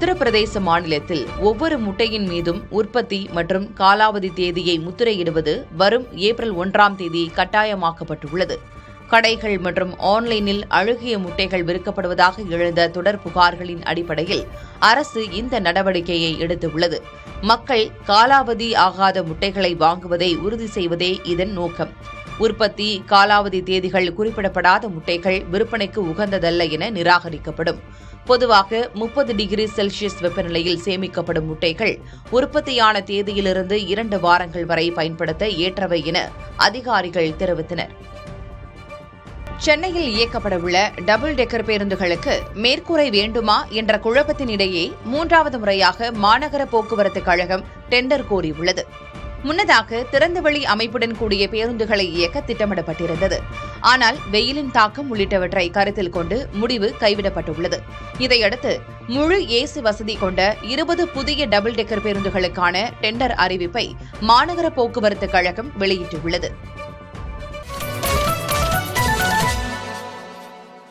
உத்தரப்பிரதேச மாநிலத்தில் ஒவ்வொரு முட்டையின் மீதும் உற்பத்தி மற்றும் காலாவதி தேதியை முத்திரையிடுவது வரும் ஏப்ரல் 1ஆம் தேதி கட்டாயமாக்கப்பட்டுள்ளது. கடைகள் மற்றும் ஆன்லைனில் அழுகிய முட்டைகள் விற்கப்படுவதாக எழுந்த தொடர் புகார்களின் அடிப்படையில் அரசு இந்த நடவடிக்கையை எடுத்துள்ளது. மக்கள் காலாவதி ஆகாத முட்டைகளை வாங்குவதை உறுதி செய்வதே இதன் நோக்கம். உற்பத்தி காலாவதி தேதிகள் குறிப்பிடப்படாத முட்டைகள் விற்பனைக்கு உகந்ததல்ல என நிராகரிக்கப்படும். பொதுவாக 30 டிகிரி செல்சியஸ் வெப்பநிலையில் சேமிக்கப்படும் முட்டைகள் உற்பத்தியான தேதியிலிருந்து 2 வாரங்கள் வரை பயன்படுத்த ஏற்றவை என அதிகாரிகள் தெரிவித்தனர். சென்னையில் இயக்கப்படவுள்ள டபுள் டெக்கர் பேருந்துகளுக்கு மேற்கூரை வேண்டுமா என்ற குழப்பத்தினிடையே 3வது முறையாக மாநகர போக்குவரத்து கழகம் டெண்டர் கோரியுள்ளது. முன்னதாக திறந்தவெளி அமைப்புடன் கூடிய பேருந்துகளை இயக்க திட்டமிடப்பட்டிருந்தது. ஆனால் வெயிலின் தாக்கம் உள்ளிட்டவற்றை கருத்தில் கொண்டு முடிவு கைவிடப்பட்டுள்ளது. இதையடுத்து முழு ஏசி வசதி கொண்ட 20 புதிய டபுள் டெக்கர் பேருந்துகளுக்கான டெண்டர் அறிவிப்பை மாநகர போக்குவரத்து கழகம் வெளியிட்டுள்ளது.